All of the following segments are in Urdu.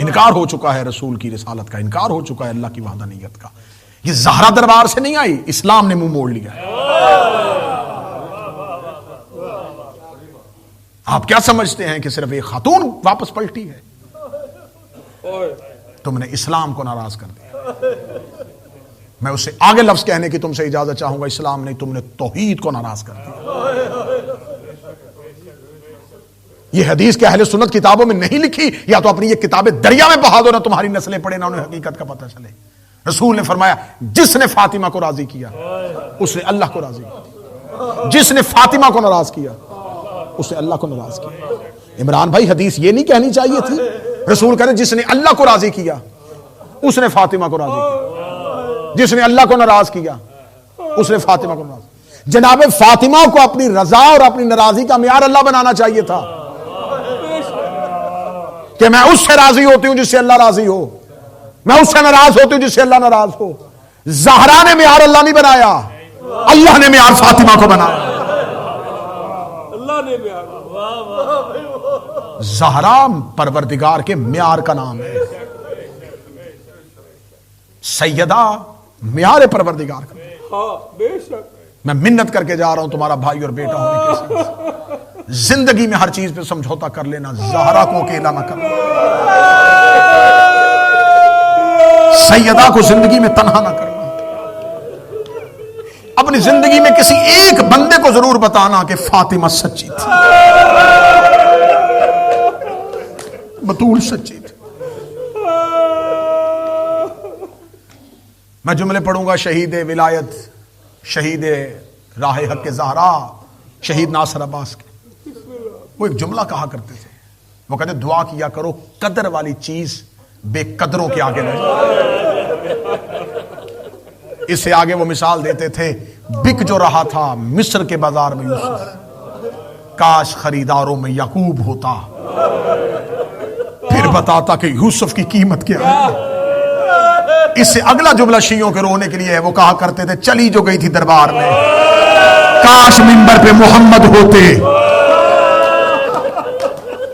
انکار ہو چکا ہے رسول کی رسالت کا، انکار ہو چکا ہے اللہ کی وحدانیت کا. یہ زہرا دربار سے نہیں آئی، اسلام نے منہ موڑ لیا ہے. آپ کیا سمجھتے ہیں کہ صرف ایک خاتون واپس پلٹی ہے؟ تم نے اسلام کو ناراض کر دیا. میں اسے آگے لفظ کہنے کی تم سے اجازت چاہوں گا، اسلام نہیں، تم نے توحید کو ناراض کر دیا. یہ حدیث کے اہل سنت کتابوں میں نہیں لکھی، یا تو اپنی یہ کتابیں دریا میں بہا دو، نہ تمہاری نسلیں پڑھیں نہ انہیں حقیقت کا پتہ چلے. رسول نے فرمایا جس نے فاطمہ کو راضی کیا اس نے اللہ کو راضی کیا، جس نے فاطمہ کو ناراض کیا اس نے اللہ کو ناراض کیا. عمران بھائی حدیث یہ نہیں کہنی چاہیے تھی، رسول کہتے جس نے اللہ کو راضی کیا اس نے فاطمہ کو راضی کیا، جس نے اللہ کو ناراض کیا اس نے فاطمہ کو ناراض. جناب فاطمہ کو اپنی رضا اور اپنی ناراضی کا معیار اللہ بنانا چاہیے تھا کہ میں اس سے راضی ہوتی ہوں جس سے اللہ راضی ہو، میں اس سے ناراض ہوتی ہوں جس سے اللہ ناراض ہو. زہرا نے معیار اللہ نہیں بنایا، اللہ نے معیار فاطمہ کو بنایا. زہرا پروردگار کے معیار کا نام ہے، سیدہ معیار پروردگار کا. میں منت کر کے جا رہا ہوں تمہارا بھائی اور بیٹا ہونے کے ساتھ، زندگی میں ہر چیز پہ سمجھوتا کر لینا، زہرا کو اکیلا نہ کرنا، سیدہ کو زندگی میں تنہا نہ کرنا. اپنی زندگی میں کسی ایک بندے کو ضرور بتانا کہ فاطمہ سچی تھی، بطول سچی تھی. میں جملے پڑھوں گا شہید ولایت، شہید راہ حق زہرا، شہید ناصر عباس کے. وہ ایک جملہ کہا کرتے تھے، وہ کہتے دعا کیا کرو قدر والی چیز بے قدروں کے آگے نہ جائے. اس سے آگے وہ مثال دیتے تھے، بک جو رہا تھا مصر کے بازار میں یوسف، کاش خریداروں میں یعقوب ہوتا، پھر بتاتا کہ یوسف کی قیمت کیا ہے. اس سے اگلا جملہ شیعوں کے رونے کے لیے ہے، وہ کہا کرتے تھے چلی جو گئی تھی دربار میں، کاش منبر پہ محمد ہوتے،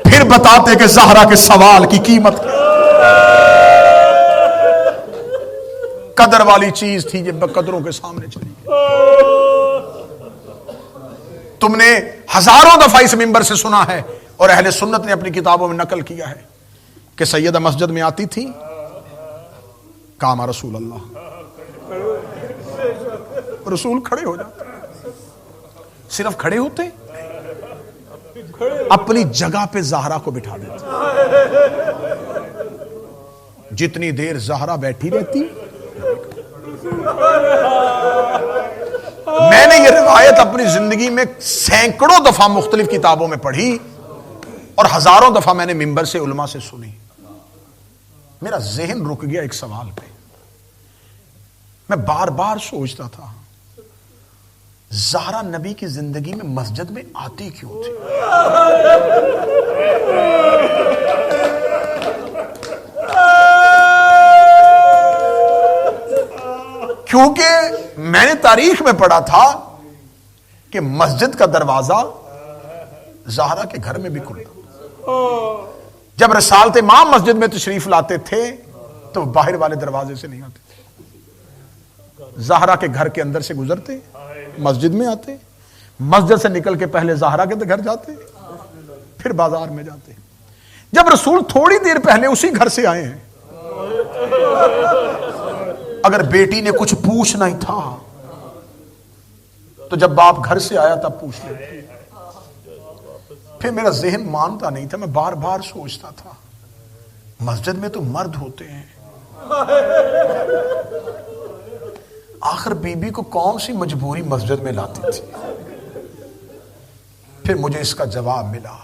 پھر بتاتے کہ زہرا کے سوال کی قیمت کیا. قدر والی چیز تھی جب قدروں کے سامنے چلی گئی. تم نے ہزاروں دفعہ اس منبر سے سنا ہے اور اہل سنت نے اپنی کتابوں میں نقل کیا ہے کہ سیدہ مسجد میں آتی تھی، کام رسول اللہ، رسول کھڑے ہو جاتے، صرف کھڑے ہوتے، اپنی جگہ پہ زہرا کو بٹھا دیتے. جتنی دیر زہرا بیٹھی رہتی، میں نے یہ روایت اپنی زندگی میں سینکڑوں دفعہ مختلف کتابوں میں پڑھی اور ہزاروں دفعہ میں نے منبر سے علماء سے سنی. میرا ذہن رک گیا ایک سوال پہ، میں بار بار سوچتا تھا زہرا نبی کی زندگی میں مسجد میں آتی کیوں تھی؟ کیونکہ میں نے تاریخ میں پڑھا تھا کہ مسجد کا دروازہ زہرا کے گھر میں بھی کھلتا. جب رسالت امام مسجد میں تشریف لاتے تھے تو باہر والے دروازے سے نہیں آتے تھے، زہرا کے گھر کے اندر سے گزرتے، مسجد میں آتے، مسجد سے نکل کے پہلے زہرا کے گھر جاتے، پھر بازار میں جاتے. جب رسول تھوڑی دیر پہلے اسی گھر سے آئے ہیں، اگر بیٹی نے کچھ پوچھنا ہی تھا تو جب باپ گھر سے آیا تب پوچھ لیتے. پھر میرا ذہن مانتا نہیں تھا، میں بار بار سوچتا تھا مسجد میں تو مرد ہوتے ہیں، آخر بی بی کو کون سی مجبوری مسجد میں لاتی تھی؟ پھر مجھے اس کا جواب ملا،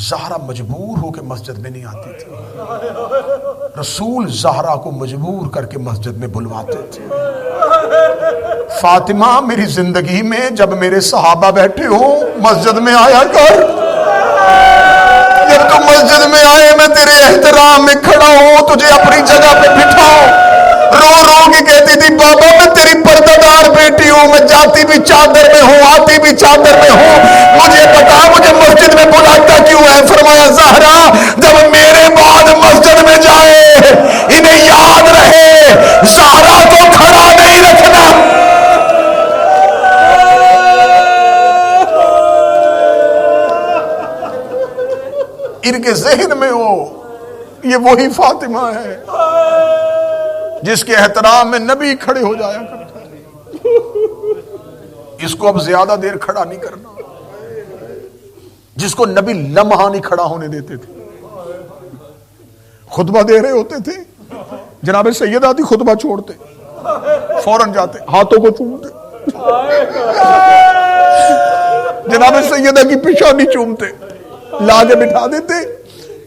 زہرا مجبور ہو کے مسجد میں نہیں آتی تھی، رسول زہرا کو مجبور کر کے مسجد میں بلواتے تھے. فاطمہ میری زندگی میں جب میرے صحابہ بیٹھے ہو مسجد میں آیا کر، جب تم مسجد میں آئے میں تیرے احترام میں کھڑا ہوں، تجھے اپنی جگہ پہ بٹھاؤں. رو رو کے کہتی تھی بابا میں تیری پردہ دار بیٹی ہوں، میں جاتی بھی چادر میں ہوں آتی بھی چادر میں ہوں، مجھے بتا مجھے مسجد میں بلاتا کیوں ہے؟ فرمایا زہرا جب میرے بعد کے ذہن میں ہو یہ وہی فاطمہ ہے جس کے احترام میں نبی کھڑے ہو جایا کرتا ہے. اس کو اب زیادہ دیر کھڑا نہیں کرنا. جس کو نبی لمحہ نہیں کھڑا ہونے دیتے تھے. خطبہ دے رہے ہوتے تھے, جناب سیدہ آتی خطبہ چھوڑتے, فوراً جاتے, ہاتھوں کو چومتے, جناب سیدہ کی پیشانی چومتے, لا کے بٹھا دیتے,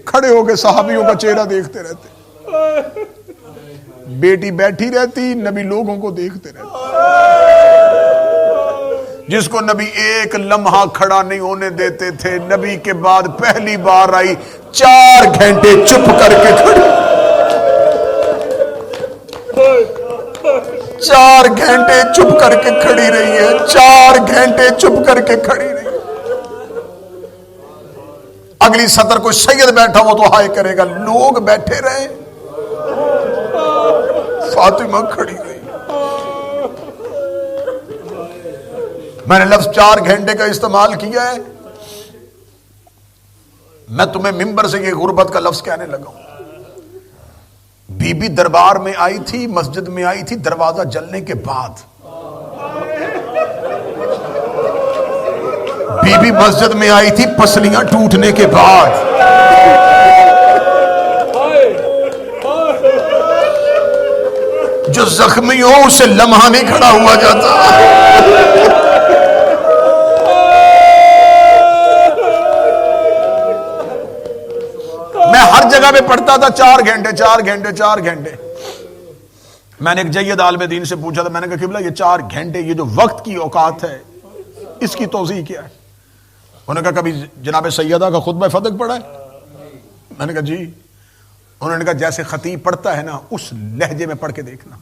کھڑے ہو کے صحابیوں کا چہرہ دیکھتے رہتے. بیٹی بیٹھی رہتی, نبی لوگوں کو دیکھتے رہتے. جس کو نبی ایک لمحہ کھڑا نہیں ہونے دیتے تھے, نبی کے بعد پہلی بار آئی 4 گھنٹے چپ کر کے کھڑی, 4 گھنٹے چپ کر کے کھڑی رہی ہے, 4 گھنٹے چپ کر کے کھڑی رہی ہے. اگلی سطر کوئی سید بیٹھا وہ تو ہائے کرے گا, لوگ بیٹھے رہے, فاطمہ کھڑی رہی. میں نے لفظ 4 گھنٹے کا استعمال کیا ہے. میں تمہیں منبر سے یہ غربت کا لفظ کہنے لگا ہوں. بی بی دربار میں آئی تھی, مسجد میں آئی تھی دروازہ جلنے کے بعد. بی بی مسجد میں آئی تھی پسلیاں ٹوٹنے کے بعد. جو زخمی ہو اسے لمحہ نہیں کھڑا ہوا جاتا. میں ہر جگہ پہ پڑھتا تھا 4 گھنٹے 4 گھنٹے 4 گھنٹے. میں نے ایک جید عالم دین سے پوچھا تھا, میں نے کہا قبلہ یہ 4 گھنٹے یہ جو وقت کی اوقات ہے اس کی توضیح کیا ہے؟ انہوں نے کہا کبھی جناب سیدہ کا خطبہ فدق پڑھا ہے؟ میں نے کہا جی. انہوں نے کہا جیسے خطیب پڑھتا ہے نا اس لہجے میں پڑھ کے دیکھنا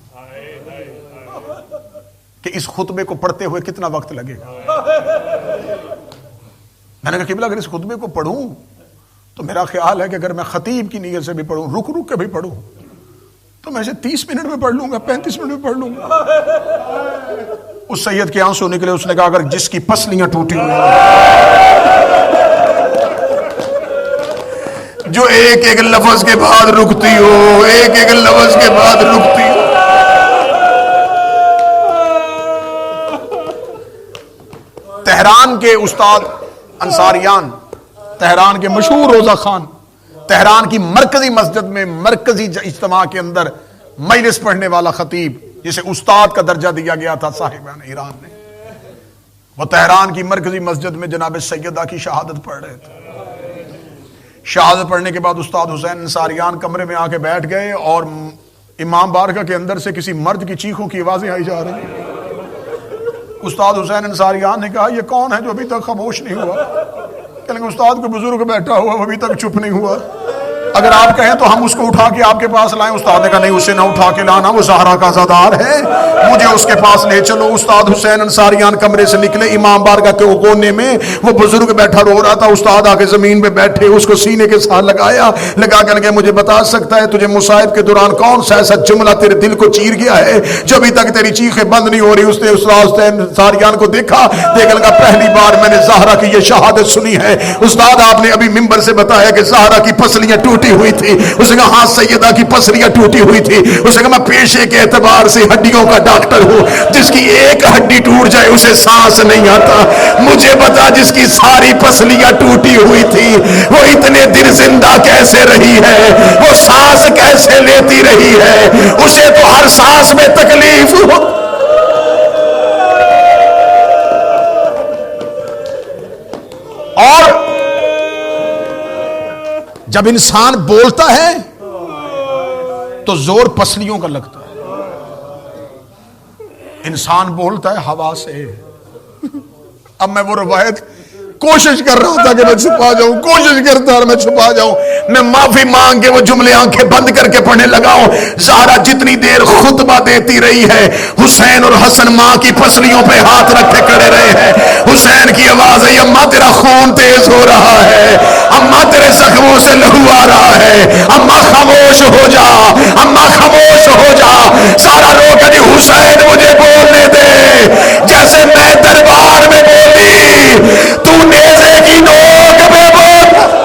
کہ اس خطبے کو پڑھتے ہوئے کتنا وقت لگے گا. میں نے کہا قبلہ اگر اس خطبے کو پڑھوں تو میرا خیال ہے کہ اگر میں خطیب کی نیت سے بھی پڑھوں, رک رک کے بھی پڑھوں, تو میں اسے 30 منٹ میں پڑھ لوں گا, 35 منٹ میں پڑھ لوں گا. اس سید کے آنسو نکلے. اس نے کہا اگر جس کی پسلیاں ٹوٹی ہوئی جو ایک ایک لفظ کے بعد رکتی ہو, ایک ایک لفظ کے بعد رکتی ہو. تہران کے استاد انصاریان, تہران کے مشہور روزہ خان, تہران کی مرکزی مسجد میں مرکزی اجتماع کے اندر مجلس پڑھنے والا خطیب جسے استاد کا درجہ دیا گیا تھا صاحبان ایران نے, وہ تہران کی مرکزی مسجد میں جناب سیدہ کی شہادت پڑھ رہے تھے. شہادت پڑھنے کے بعد استاد حسین انصاریان کمرے میں آ کے بیٹھ گئے اور امام بارگاہ کے اندر سے کسی مرد کی چیخوں کی آوازیں آئی جا رہی ہیں. استاد حسین انصاریان نے کہا یہ کون ہے جو ابھی تک خاموش نہیں ہوا؟ کہ استاد کو بزرگ بیٹھا ہوا وہ ابھی تک چپ نہیں ہوا, اگر آپ کہیں تو ہم اس کو اٹھا کے آپ کے پاس لائیں. استاد نے کہا نہیں, اسے نہ اٹھا کے لانا, وہ زہرا کا عزادار ہے, مجھے اس کے پاس لے چلو. استاد حسین انصاریان کمرے سے نکلے, امام بارگاہ کے کونے میں وہ بزرگ بیٹھا رو رہا تھا. استاد آ کے زمین پہ بیٹھے, اس کو سینے کے ساتھ لگایا, لگا کے لگے مجھے بتا سکتا ہے تجھے مصائب کے دوران کون سا ایسا جملہ تیرے دل کو چیر گیا ہے جو ابھی تک تیری چیخیں بند نہیں ہو رہی؟ اس نے استاد حسین انصاریان کو دیکھا, دیکھنے لگا پہلی بار میں نے زہرا کی یہ شہادت سنی ہے. استاد آپ نے ابھی منبر سے بتایا کہ زہرا کی پسلیاں ٹوٹی ہوئی تھی. اس نے کہا ہاں سیدہ کی پسلیاں ٹوٹی ہوئی تھی. اس نے کہا میں پیشے کے اعتبار سے ہڈیوں کا ڈاکٹر ہوں, جس کی ایک ہڈی ٹوٹ جائے اسے سانس نہیں آتا. مجھے بتا جس کی ساری پسلیاں ٹوٹی ہوئی تھی وہ اتنے دن زندہ کیسے رہی ہے, وہ سانس کیسے لیتی رہی ہے, اسے تو ہر سانس میں تکلیف ہو. اور جب انسان بولتا ہے تو زور پسلیوں کا لگتا ہے. انسان بولتا ہے ہوا سے. اب میں وہ روایت کوشش کر رہا تھا کہ میں چھپا جاؤں, کوشش کرتا اور میں چھپا جاؤں. میں معافی مانگ کے وہ جملے آنکھیں بند کر کے پڑھنے لگا ہوں. زہرا جتنی دیر خطبہ دیتی رہی ہے, حسین اور حسن ماں کی پسلیوں پہ ہاتھ رکھے کھڑے رہے ہیں. حسین کی آواز ہے اماں تیرا خون تیز ہو رہا ہے, اماں تیرے زخموں سے لہو آ رہا ہے, اماں خاموش ہو جا, اماں خاموش ہو جا. سارا رو کر حسین مجھے بولنے دے جیسے میں دربار میں بولی, تو نیزے کی نوک میں بول.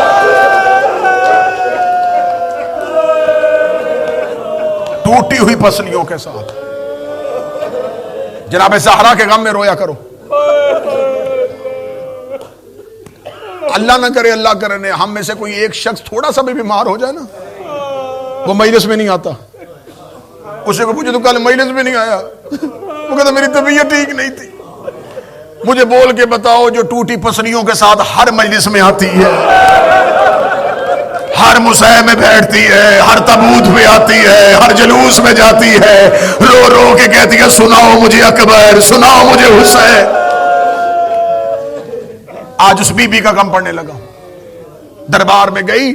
ٹوٹی ہوئی پسلیوں کے ساتھ. جناب زہرا کے غم میں رویا کرو. اللہ نہ کرے، اللہ کرے ہم میں سے کوئی ایک شخص تھوڑا سا بھی بیمار ہو جائے نا، وہ مجلس میں نہیں آتا. اسے کو پوچھے تو کل مجلس میں نہیں آیا، وہ کہتا میری طبیعت ٹھیک نہیں تھی. مجھے بول کے بتاؤ جو ٹوٹی پسلیوں کے ساتھ ہر مجلس میں آتی ہے، ہر مسیح میں بیٹھتی ہے، ہر تابوت میں آتی ہے، ہر جلوس میں جاتی ہے، رو رو کے کہتی ہے سناؤ مجھے اکبر، سناؤ مجھے حسین. آج اس بی بی کا غم پڑنے لگا. دربار میں گئی،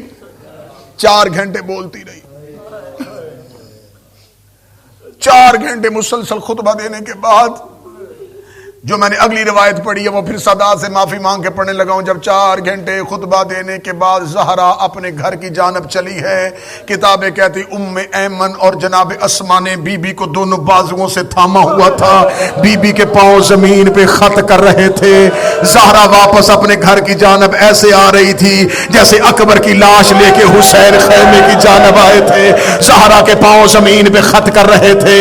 4 گھنٹے بولتی رہی. 4 گھنٹے مسلسل خطبہ دینے کے بعد جو میں نے اگلی روایت پڑھی ہے وہ پھر صدا سے معافی مانگ کے پڑھنے لگا ہوں. جب 4 گھنٹے خطبہ دینے کے بعد زہرا اپنے گھر کی جانب چلی ہے، کتابیں کہتی ام ایمن اور جناب اسما نے بی بی کو دونوں بازوؤں سے تھاما ہوا تھا. بی بی کے پاؤں زمین پہ خط کر رہے تھے. زہرا واپس اپنے گھر کی جانب ایسے آ رہی تھی جیسے اکبر کی لاش لے کے حسین خیمے کی جانب آئے تھے. زہرا کے پاؤں زمین پہ خط کر رہے تھے.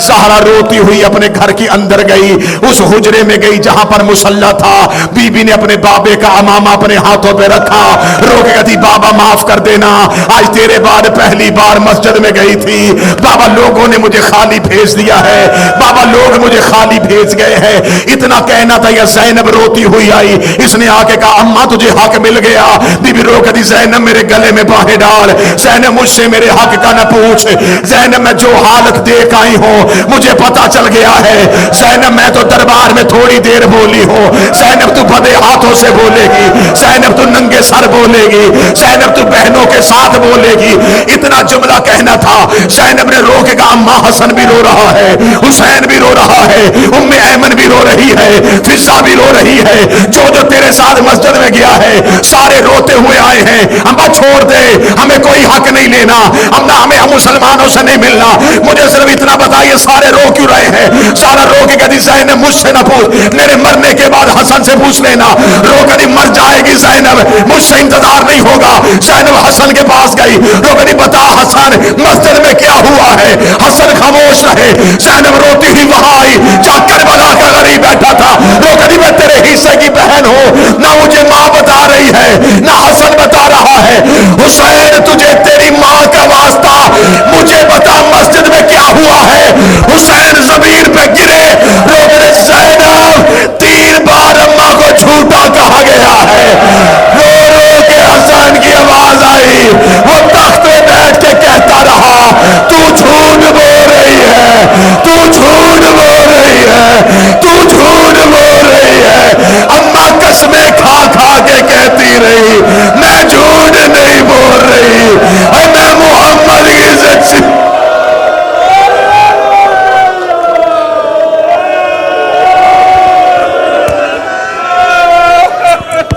زہرا روتی ہوئی اپنے گھر کی اندر گئی، اس حجرے میں گئی جہاں پر مصلی تھا. بی بی نے اپنے بابے کا امامہ اپنے ہاتھوں پہ رکھا، رو کے کہتی بابا معاف کر دینا، آج تیرے بعد پہلی بار مسجد میں گئی تھی. بابا لوگوں نے مجھے خالی بھیج دیا ہے، بابا لوگ مجھے خالی بھیج گئے ہیں. اتنا کہنا تھا یا زینب روتی ہوئی آئی، اس نے آ کے کہا اماں تجھے حق مل گیا. بی بی رو کے کہتی زینب میرے گلے میں باہیں ڈال، زینب مجھ سے میرے حق کا نہ پوچھ. زینب میں جو حالت دیکھ آئی ہوں مجھے پتا چل گیا ہے. زینب میں تو دربار میں تھوڑی دیر بولی ہو، زینب تو بھدے ہاتھوں سے بولے گی، زینب تو ننگے سر بولے گی، زینب تو بہنوں کے ساتھ بولے گی. اتنا جملہ کہنا تھا. زینب نے رو کے کہا اماں حسن بھی رو رہا ہے، حسین بھی رو رہا ہے، ام ایمن بھی رو رہی ہے، فضا بھی رو رہی ہے. جو جو تیرے ساتھ مسجد میں گیا ہے سارے روتے ہوئے آئے ہیں. اماں چھوڑ دے، ہمیں کوئی حق نہیں لینا، ہمیں مسلمانوں سے نہیں ملنا. مجھے صرف اتنا بتائیے سارے رو کیوں رہے ہیں؟ سارا رو کے کہتی زینب مجھ سے نہ پوچھ، میرے مرنے کے بعد حسن سے پوچھ لینا. رو کہتی مر جائے گی زینب، مجھ سے انتظار نہیں ہوگا. زینب حسن کے پاس گئی، رو کہتی بتا حسن مسجد میں کیا ہوا ہے. حسن خاموش رہے. زینب روتی ہوئی وہاں آئی جہاں کربلا کا غریب بیٹھا تھا. رو کہتی میں تیرے حصے کی بہن ہوں، نہ مجھے ماں بتا رہی ہے نہ حسن بتا رہا ہے. حسین تجھے تیری ماں کا واسطہ، مجھے بتا مسجد میں کیا ہوا ہے. حسین